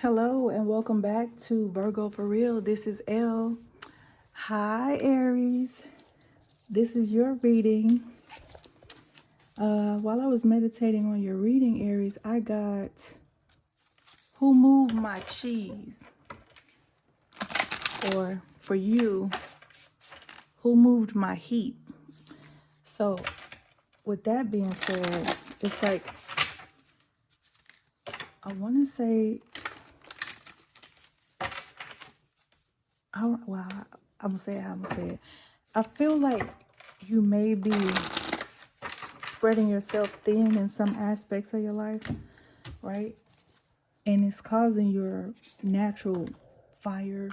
Hello and welcome back to Virgo for Real. This is Elle. Hi Aries. This is your reading. While I was meditating on your reading, Aries, I got Who Moved My Cheese? Or for you, Who Moved My Heat? So with that being said, it's like, I want to say, I'm gonna say it how I'm gonna say it. I feel like you may be spreading yourself thin in some aspects of your life, right? And it's causing your natural fire,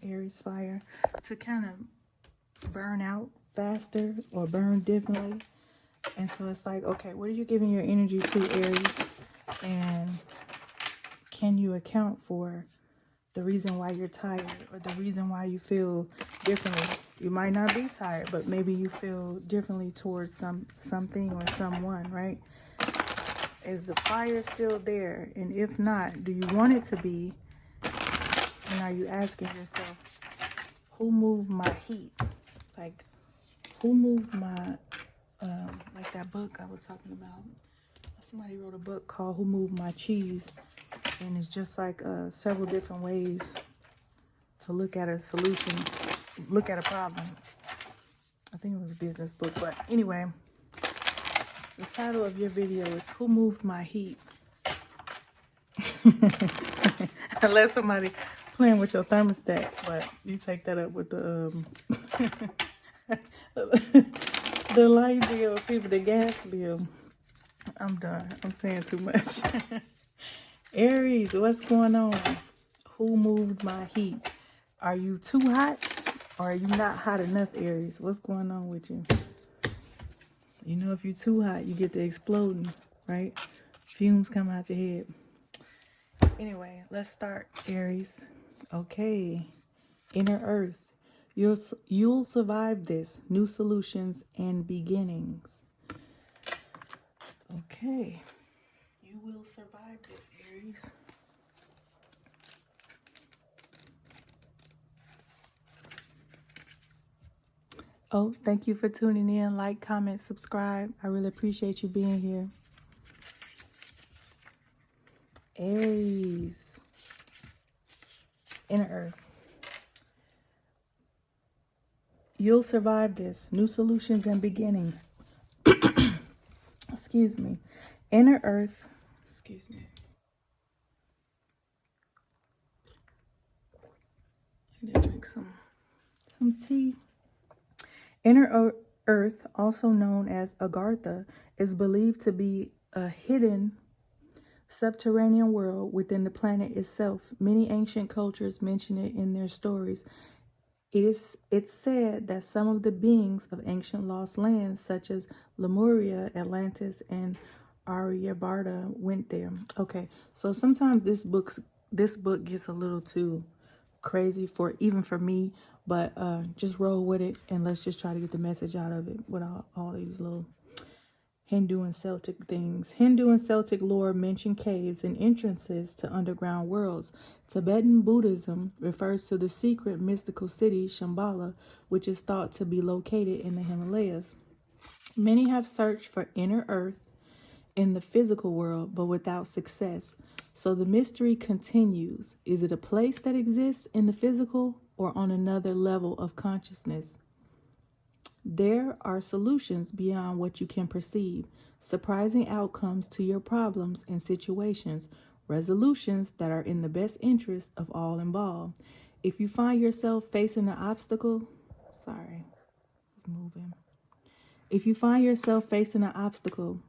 Aries fire, to kind of burn out faster or burn differently. And so it's like, okay, what are you giving your energy to, Aries? And can you account for the reason why you're tired or the reason why you feel differently? You might not be tired, but maybe you feel differently towards something or someone, right? Is the fire still there? And if not, do you want it to be? And are you asking yourself, who moved my heat? Like, who moved my, like that book I was talking about? Somebody wrote a book called Who Moved My Cheese? And it's just like several different ways to look at a solution, look at a problem. I think it was a business book, but anyway, the title of your video is Who Moved My Heat? Unless somebody playing with your thermostat, but you take that up with the the light bill, people, the gas bill. I'm done. I'm saying too much. Aries, what's going on? Who moved my heat? Are you too hot or are you not hot enough, Aries? What's going on with you? You know, if you're too hot, you get to exploding, right? Fumes come out your head. Anyway, let's start, Aries. Okay. Inner Earth. You'll survive this. New solutions and beginnings. Okay. You will survive this, Aries. Oh, thank you for tuning in. Like, comment, subscribe. I really appreciate you being here. Aries. Inner Earth. You'll survive this. New solutions and beginnings. Excuse me. Inner Earth. Excuse me. I need to drink some tea. Inner Earth, also known as Agartha, is believed to be a hidden subterranean world within the planet itself. Many ancient cultures mention it in their stories. It's said that some of the beings of ancient lost lands, such as Lemuria, Atlantis, and Aryabharta, went there. Okay, so sometimes this book gets a little too crazy even for me, but just roll with it and let's just try to get the message out of it with all these little Hindu and Celtic things. Hindu and Celtic lore mention caves and entrances to underground worlds. Tibetan Buddhism refers to the secret mystical city Shambhala, which is thought to be located in the Himalayas. Many have searched for inner earth in the physical world, but without success. So the mystery continues. Is it a place that exists in the physical or on another level of consciousness? There are solutions beyond what you can perceive, surprising outcomes to your problems and situations, resolutions that are in the best interest of all involved. If you find yourself facing an obstacle, If you find yourself facing an obstacle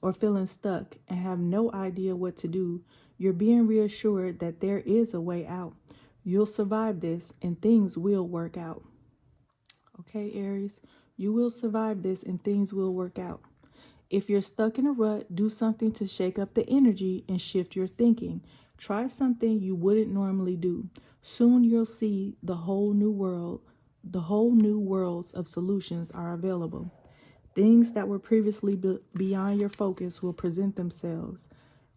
or feeling stuck and have no idea what to do, you're being reassured that there is a way out. You'll survive this and things will work out. Okay, Aries, you will survive this and things will work out. If you're stuck in a rut, do something to shake up the energy and shift your thinking. Try something you wouldn't normally do. Soon you'll see the whole new worlds of solutions are available. Things that were previously beyond your focus will present themselves.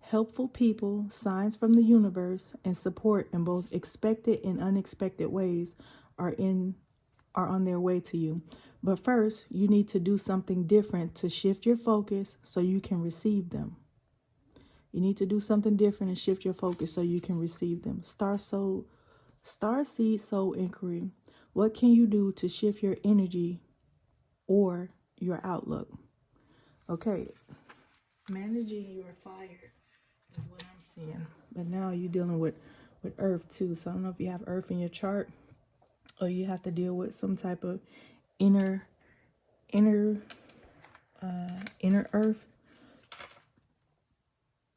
Helpful people, signs from the universe, and support in both expected and unexpected ways are on their way to you. But first, you need to do something different to shift your focus so you can receive them. You need to do something different and shift your focus so you can receive them. Star seed soul inquiry. What can you do to shift your energy or your outlook? Okay, managing your fire is what I'm seeing. But now you're dealing with earth too. So I don't know if you have earth in your chart, or you have to deal with some type of inner earth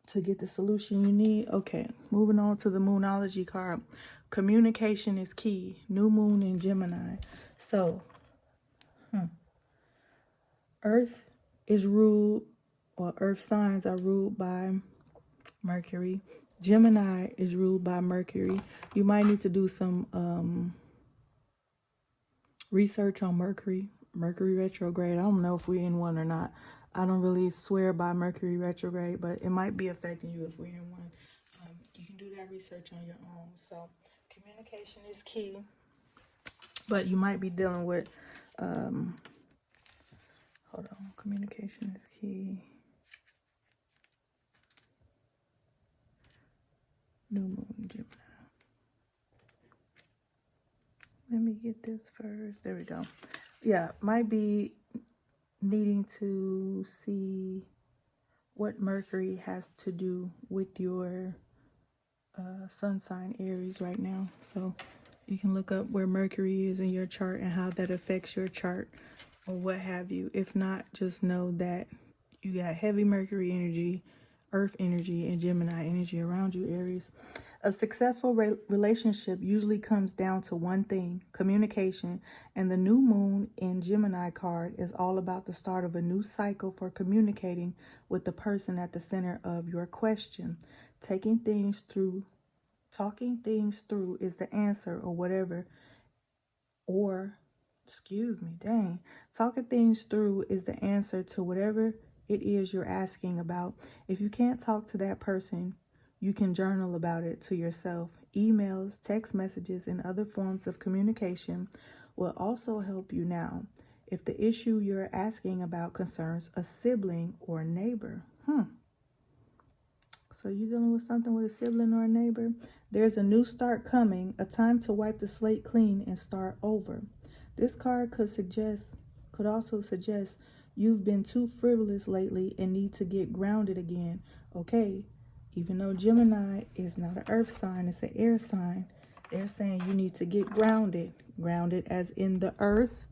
to get the solution you need. Okay, moving on to the Moonology card. Communication is key. New moon in Gemini. So, earth is ruled, or earth signs are ruled by Mercury. Gemini is ruled by Mercury. You might need to do some research on Mercury retrograde. I don't know if we're in one or not. I don't really swear by Mercury retrograde, but it might be affecting you if we're in one. You can do that research on your own. So communication is key, but you might be dealing with hold on. Communication is key. New moon Gemini. Let me get this first. There we go. Yeah, might be needing to see what Mercury has to do with your sun sign Aries right now. So you can look up where Mercury is in your chart and how that affects your chart or what have you. If not, just know that you got heavy Mercury energy, Earth energy, and Gemini energy around you, Aries. A successful relationship usually comes down to one thing: communication. And the new moon in Gemini card is all about the start of a new cycle for communicating with the person at the center of your question. Talking things through is the answer, or whatever, Talking things through is the answer to whatever it is you're asking about. If you can't talk to that person, you can journal about it to yourself. Emails, text messages, and other forms of communication will also help you now if the issue you're asking about concerns a sibling or a neighbor. So you're dealing with something with a sibling or a neighbor. There's a new start coming, a time to wipe the slate clean and start over. This card could also suggest you've been too frivolous lately and need to get grounded again. Okay, even though Gemini is not an earth sign, it's an air sign, they're saying you need to get grounded. Grounded as in the earth,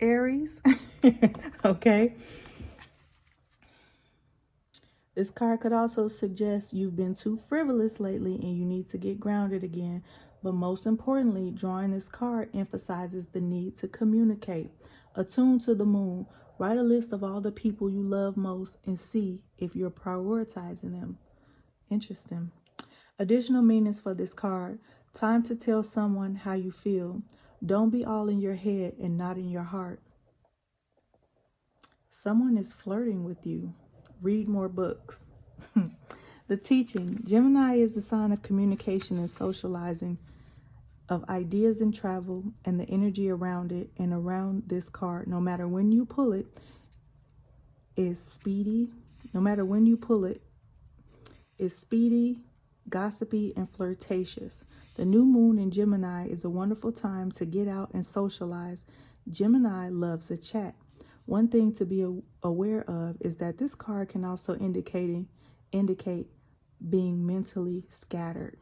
Aries. Okay. This card could also suggest you've been too frivolous lately and you need to get grounded again. But most importantly, drawing this card emphasizes the need to communicate. Attune to the moon. Write a list of all the people you love most and see if you're prioritizing them. Interesting. Additional meanings for this card. Time to tell someone how you feel. Don't be all in your head and not in your heart. Someone is flirting with you. Read more books. The teaching. Gemini is the sign of communication and socializing, of ideas and travel, and the energy around it. And around this card, no matter when you pull it, is speedy. No matter when you pull it, is speedy, gossipy, and flirtatious. The new moon in Gemini is a wonderful time to get out and socialize. Gemini loves a chat. One thing to be aware of is that this card can also indicate being mentally scattered.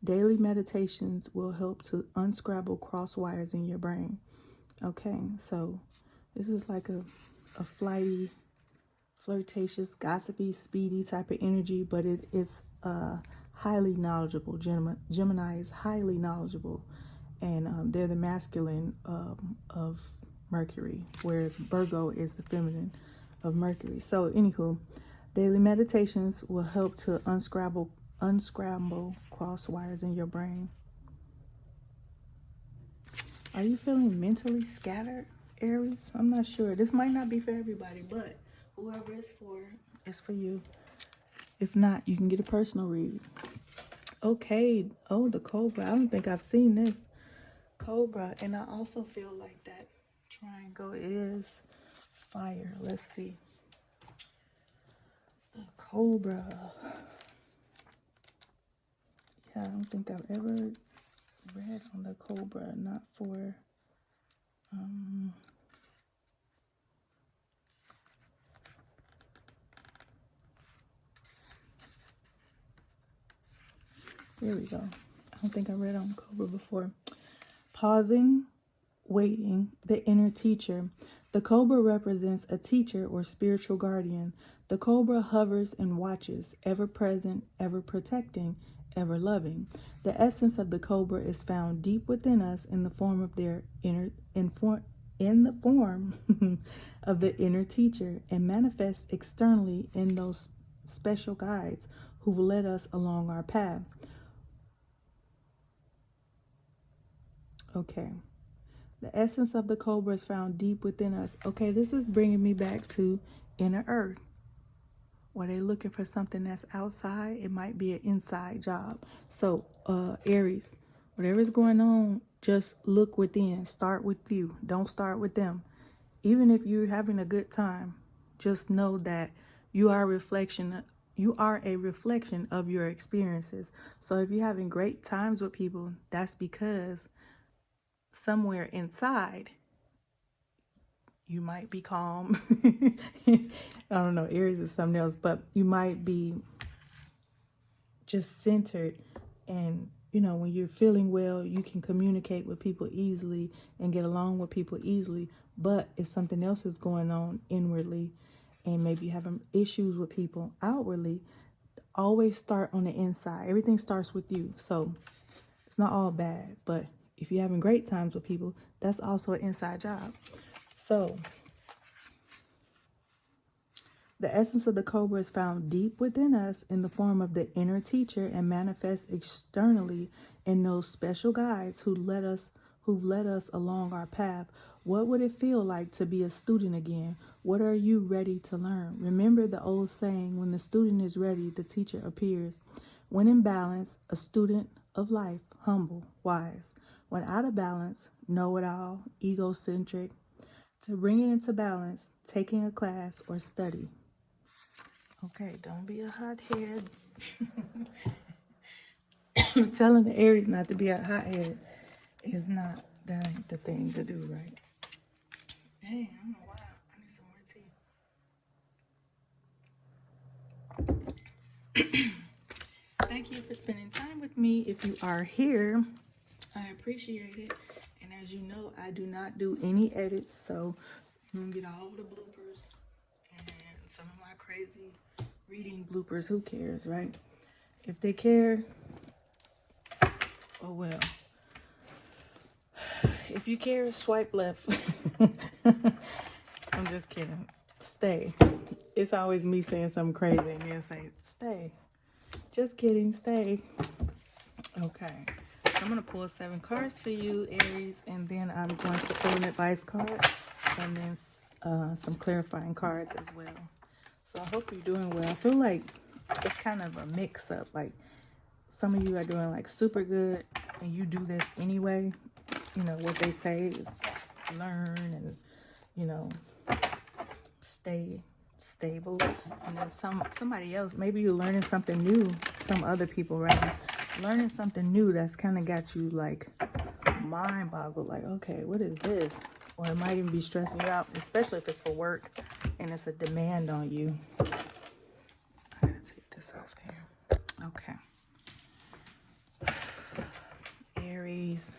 Daily meditations will help to unscramble cross wires in your brain. Okay, so this is like a flighty, flirtatious, gossipy, speedy type of energy, but it is highly knowledgeable. Gemini is highly knowledgeable, and they're the masculine of Mercury, whereas Virgo is the feminine of Mercury. So anywho, daily meditations will help to unscramble cross wires in your brain. Are you feeling mentally scattered, Aries? I'm not sure. This might not be for everybody, but whoever it's for you. If not, you can get a personal read. Okay. Oh, the Cobra. I don't think I've seen this. Cobra. And I also feel like that triangle is fire. Let's see. The Cobra. Yeah, I don't think I've ever read on the Cobra. Not for... Here we go. I don't think I read on Cobra before. Pausing, waiting, the inner teacher. The Cobra represents a teacher or spiritual guardian. The Cobra hovers and watches, ever present, ever protecting, ever loving. The essence of the Cobra is found deep within us in the form of their inner in the form of the inner teacher, and manifests externally in those special guides who've led us along our path. Okay. The essence of the Cobra is found deep within us. Okay, this is bringing me back to inner earth. Where they're looking for something that's outside, it might be an inside job. So, Aries, whatever's going on, just look within. Start with you. Don't start with them. Even if you're having a good time, just know that you are a reflection. You are a reflection of your experiences. So if you're having great times with people, that's because somewhere inside you might be calm. I don't know, Aries is something else, but you might be just centered. And you know, when you're feeling well, you can communicate with people easily and get along with people easily. But if something else is going on inwardly, and maybe you're having issues with people outwardly, always start on the inside. Everything starts with you. So it's not all bad, but if you're having great times with people, that's also an inside job. So the essence of the Cobra is found deep within us in the form of the inner teacher, and manifests externally in those special guides who've led us along our path. What would it feel like to be a student again? What are you ready to learn? Remember the old saying, when the student is ready, the teacher appears. When in balance, a student of life, humble, wise. When out of balance, know-it-all, egocentric. To bring it into balance, taking a class or study. Okay, don't be a hothead. I'm telling the Aries not to be a hothead is not, that ain't the thing to do, right? Dang, I don't know why. I need some more tea. Thank you for spending time with me. If you are here, I appreciate it. And as you know, I do not do any edits, so you're gonna get all the bloopers and some of my crazy reading bloopers. Who cares, right? If they care, oh well. If you care, swipe left. I'm just kidding. Stay. It's always me saying something crazy and then say, stay. Just kidding, stay. Okay. So I'm going to pull 7 cards for you, Aries, and then I'm going to pull an advice card and then some clarifying cards as well. So I hope you're doing well. I feel like it's kind of a mix-up. Like some of you are doing like super good and you do this anyway. You know, what they say is learn and, you know, stay stable. And then somebody else, maybe you're learning something new. Some other people, right? Learning something new that's kind of got you like mind boggled. Like, okay, what is this? Or it might even be stressing you out, especially if it's for work and it's a demand on you. I gotta take this off here. Okay. Aries.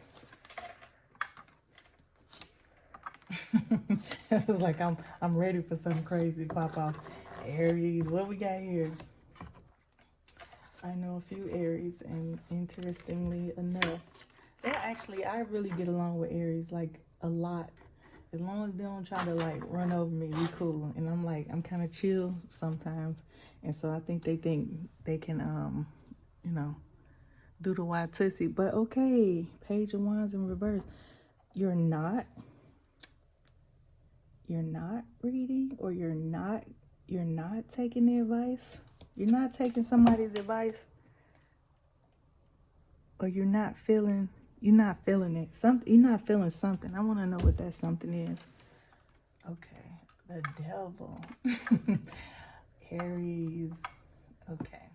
It's like I'm ready for something crazy to pop off. Aries, what we got here? I know a few Aries, and interestingly enough, I really get along with Aries like a lot. As long as they don't try to like run over me, we cool. And I'm kind of chill sometimes, and so I think they can you know, do the wild tootsie. But okay, Page of Wands in reverse. You're not reading, or you're not taking the advice. You're not taking somebody's advice, or you're not feeling it. You're not feeling something. I want to know what that something is. Okay, the devil. Aries. Okay.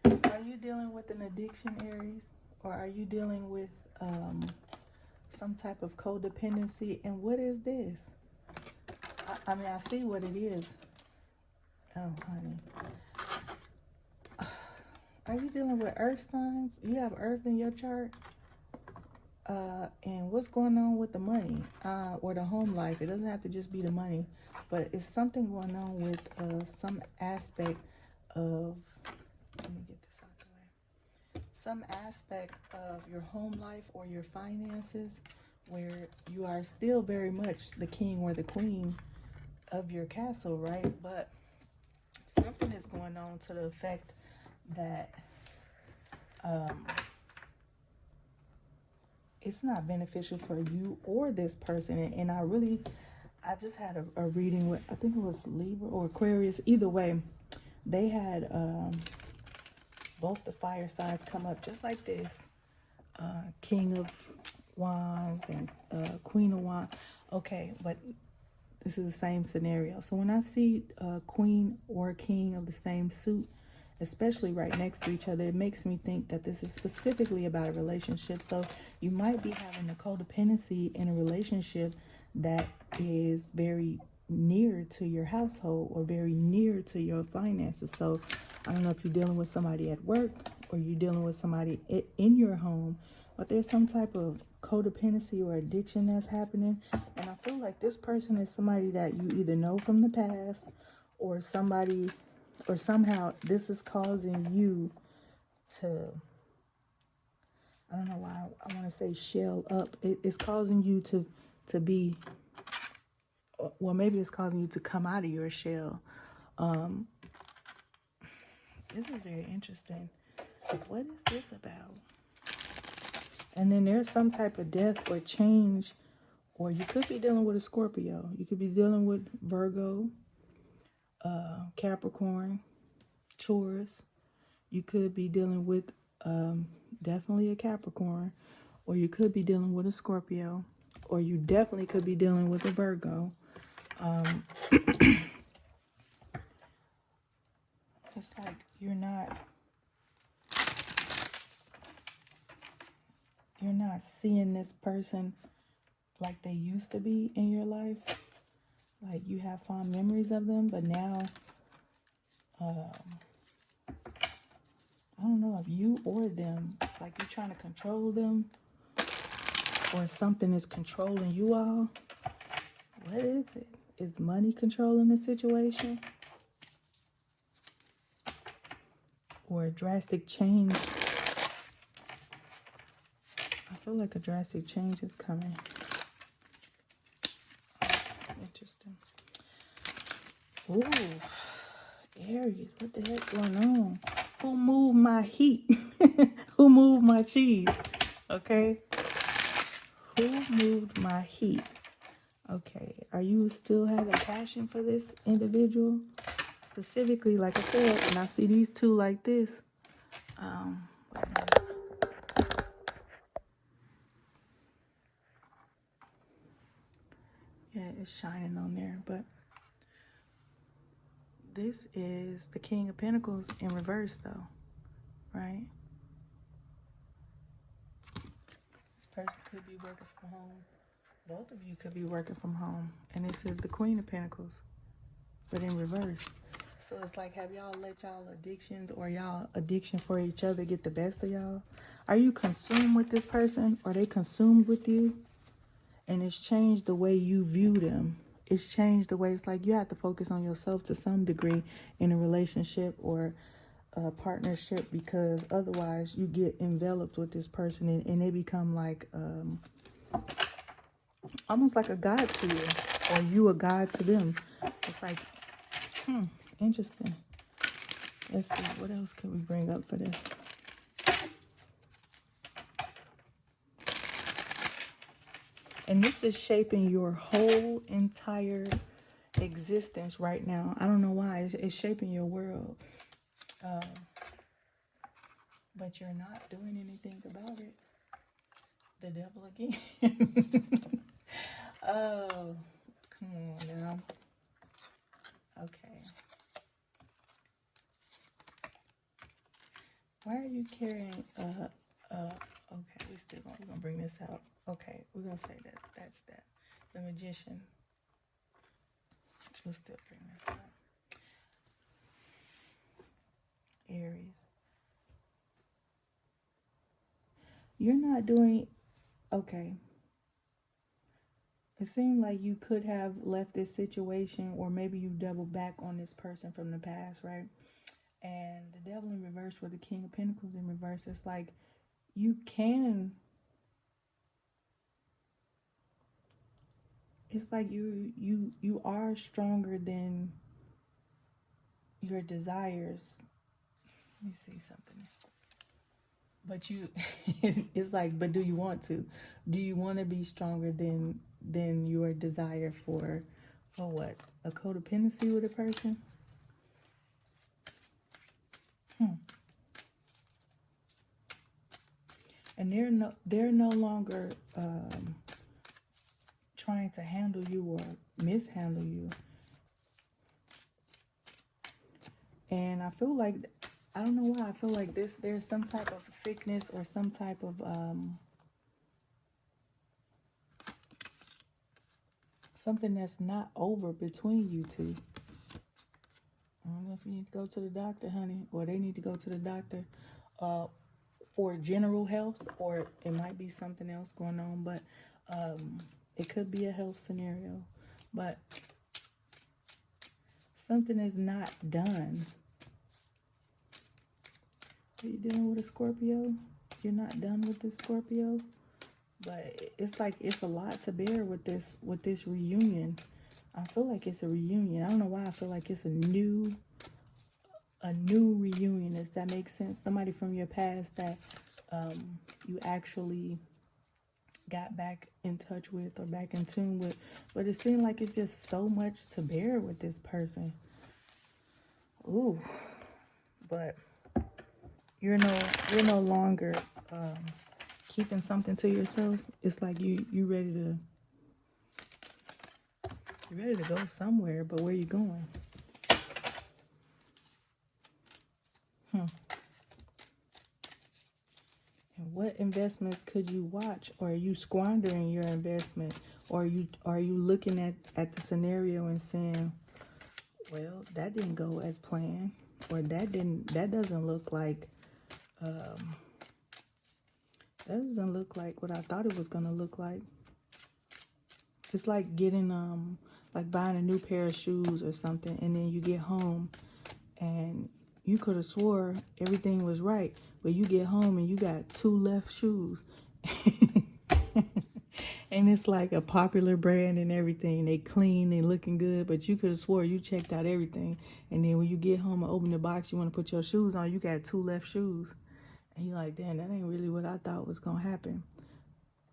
Are you dealing with an addiction, Aries? Or are you dealing with some type of codependency? And what is this? I mean, I see what it is. Oh, honey. Are you dealing with earth signs? You have earth in your chart? And what's going on with the money or the home life? It doesn't have to just be the money, but it's something going on with some aspect of, let me get this out the way, some aspect of your home life or your finances where you are still very much the king or the queen of your castle, right? But something is going on to the effect that it's not beneficial for you or this person. And I just had a reading with, I think it was Libra or Aquarius. Either way, they had both the fire signs come up just like this. King of Wands and Queen of Wands. Okay, but this is the same scenario. So when I see a queen or a king of the same suit, especially right next to each other, it makes me think that this is specifically about a relationship. So you might be having a codependency in a relationship that is very near to your household or very near to your finances. So I don't know if you're dealing with somebody at work or you're dealing with somebody in your home, but there's some type of codependency or addiction that's happening. And I feel like this person is somebody that you either know from the past, or somebody, or somehow this is causing you to, I don't know why I want to say shell up. It's causing you to be, well, maybe it's causing you to come out of your shell. This is very interesting. What is this about? And then there's some type of death or change, or you could be dealing with a Scorpio. You could be dealing with Virgo, Capricorn, Taurus. You could be dealing with definitely a Capricorn, or you could be dealing with a Scorpio, or you definitely could be dealing with a Virgo. It's like you're not seeing this person like they used to be in your life. Like you have fond memories of them, but now I don't know if you or them, like you're trying to control them, or something is controlling you all. What is it? Is money controlling the situation? Or a drastic change? I feel like a drastic change is coming. Interesting. Ooh, Aries, what the heck going on? Who moved my heat? Who moved my cheese? Okay. Who moved my heat? Okay. Are you still having passion for this individual? Specifically, like I said, and I see these two like this. Yeah, it's shining on there, but this is the King of Pentacles in reverse, though, right? This person could be working from home. Both of you could be working from home. And this is the Queen of Pentacles, but in reverse. So it's like, have y'all let y'all addictions or y'all addiction for each other get the best of y'all? Are you consumed with this person, or they consumed with you? And it's changed the way you view them. It's changed the way, it's like you have to focus on yourself to some degree in a relationship or a partnership, because otherwise you get enveloped with this person and they become like almost like a god to you, or you a god to them. It's like, interesting. Let's see, what else can we bring up for this? And this is shaping your whole entire existence right now. I don't know why. It's shaping your world. But you're not doing anything about it. The devil again. Oh, come on now. Okay. Why are you carrying okay, we're gonna bring this out. Okay, we're gonna say that's that. The Magician. We'll still bring this out. Aries. You're not doing okay. It seemed like you could have left this situation, or maybe you doubled back on this person from the past, right? And the Devil in reverse with the King of Pentacles in reverse, it's like you can, it's like you are stronger than your desires. Let me see something. But you, it's like, but do you want to? Do you want to be stronger than your desire for what? A codependency with a person? And they're no longer trying to handle you or mishandle you. And I feel like, I don't know why, I feel like there's some type of sickness or some type of something that's not over between you two. I don't know if you need to go to the doctor, honey, or they need to go to the doctor for general health, or it might be something else going on, but it could be a health scenario. But something is not done. Are you dealing with a Scorpio? You're not done with this Scorpio? But it's like it's a lot to bear with this reunion. I feel like it's a reunion. I don't know why I feel like it's a new reunion, if that makes sense. Somebody from your past that you actually got back in touch with or back in tune with. But it seemed like it's just so much to bear with this person. Ooh. But you're no longer keeping something to yourself. It's like you're ready to go somewhere, but where you going? And what investments could you watch? Or are you squandering your investment? Or are you looking at the scenario and saying, well, that didn't go as planned, or that doesn't look like that doesn't look like what I thought it was gonna look like. It's like getting like buying a new pair of shoes or something, and then you get home and you could have swore everything was right, but you get home and you got 2 left shoes. And it's like a popular brand and everything. They clean, they looking good, but you could have swore you checked out everything. And then when you get home and open the box, you want to put your shoes on, you got 2 left shoes. And you're like, damn, that ain't really what I thought was going to happen.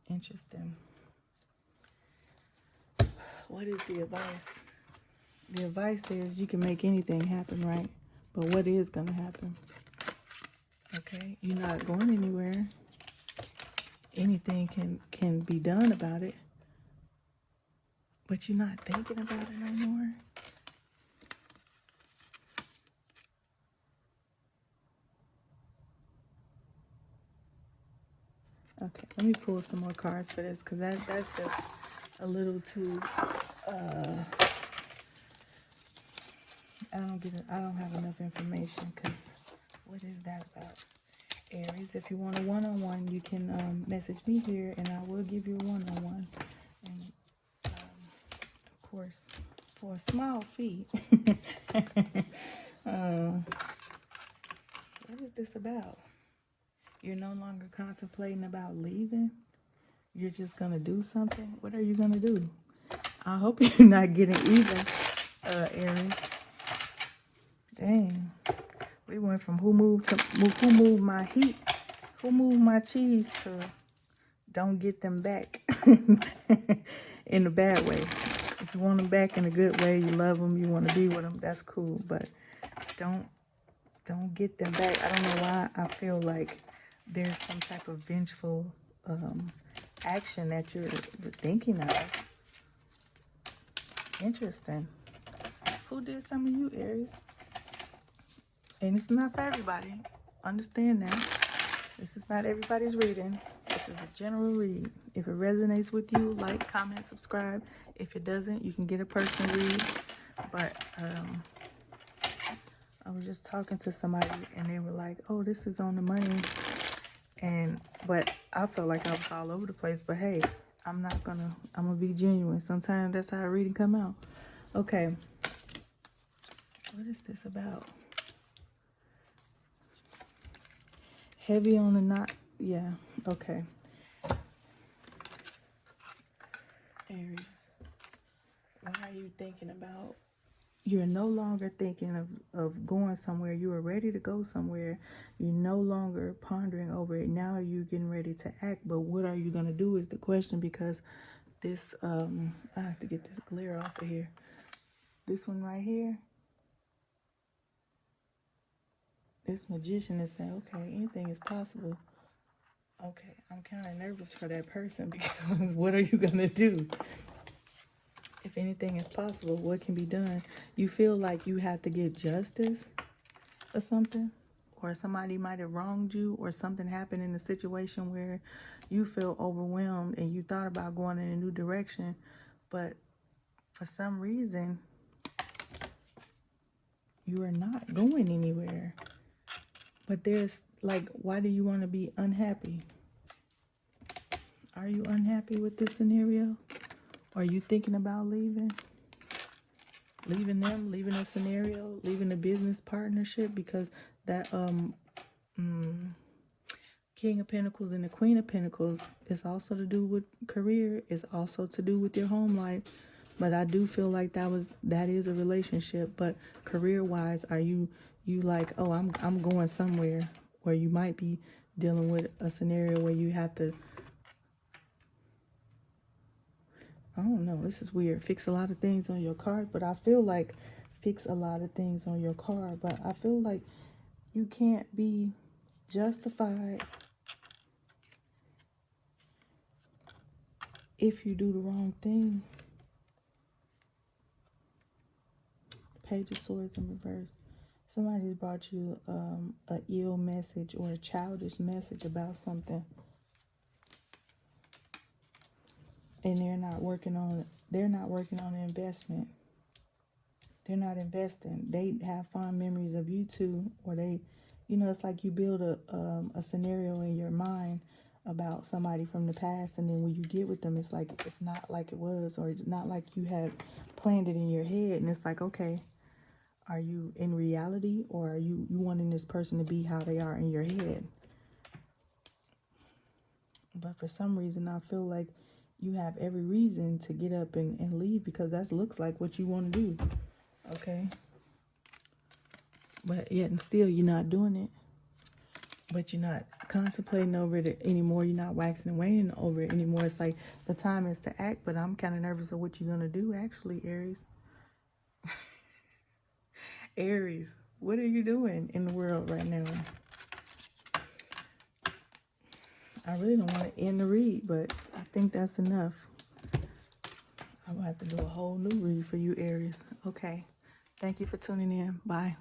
Interesting. What is the advice? The advice is you can make anything happen, right? But what is going to happen? Okay, you're not going anywhere. Anything can be done about it. But you're not thinking about it no more. Okay, let me pull some more cards for this, because that's just a little too I don't have enough information, because what is that about? Aries, if you want a one-on-one, you can message me here and I will give you a one-on-one. And of course, for a small fee. What is this about? You're no longer contemplating about leaving. You're just gonna do something. What are you gonna do? I hope you're not getting even, Aries. Dang. We went from who moved my heat, who moved my cheese, to don't get them back in a bad way. If you want them back in a good way, you love them, you want to be with them, that's cool. But don't Don't get them back. I don't know why I feel like there's some type of vengeful action that you're thinking of. Interesting. Who did some of you, Aries? And it's not for everybody. Understand that. This is not everybody's reading. This is a general read. If it resonates with you, like, comment, subscribe. If it doesn't, you can get a personal read. But I was just talking to somebody and they were like, oh, this is on the money. But I felt like I was all over the place. But hey, I'm gonna be genuine. Sometimes that's how a reading come out. Okay. What is this about? Heavy on the knot. Yeah. Okay. Aries. What are you thinking about? You're no longer thinking of going somewhere. You are ready to go somewhere. You're no longer pondering over it. Now you're getting ready to act. But what are you going to do is the question, because this, I have to get this glare off of here. This one right here. This magician is saying, okay, anything is possible. Okay, I'm kind of nervous for that person because what are you going to do? If anything is possible, what can be done? You feel like you have to get justice or something, or somebody might have wronged you, or something happened in a situation where you feel overwhelmed and you thought about going in a new direction, but for some reason, you are not going anywhere. But there's like, why do you want to be unhappy? Are you unhappy with this scenario? Are you thinking about leaving? Leaving them, leaving a scenario, leaving a business partnership? Because that King of Pentacles and the Queen of Pentacles is also to do with career, is also to do with your home life. But I do feel like that is a relationship. But career-wise, are you like, oh, I'm going somewhere, where you might be dealing with a scenario where you have to, I don't know, this is weird. Fix a lot of things on your card, but I feel like fix a lot of things on your card, but I feel like you can't be justified if you do the wrong thing. Page of Swords in reverse. Somebody's brought you a ill message or a childish message about something. And they're not working on an investment. They're not investing. They have fond memories of you two, or they, it's like you build a scenario in your mind about somebody from the past, and then when you get with them, it's like it's not like it was, or it's not like you had planned it in your head. And it's like, okay, are you in reality, or are you wanting this person to be how they are in your head? But for some reason, I feel like you have every reason to get up and leave, because that looks like what you want to do. Okay? But yet and still, you're not doing it. But you're not contemplating over it anymore. You're not waxing and waning over it anymore. It's like the time is to act, but I'm kind of nervous of what you're going to do, actually, Aries. Aries, what are you doing in the world right now? I really don't want to end the read, but I think that's enough. I'm going to have to do a whole new read for you, Aries. Okay. Thank you for tuning in. Bye.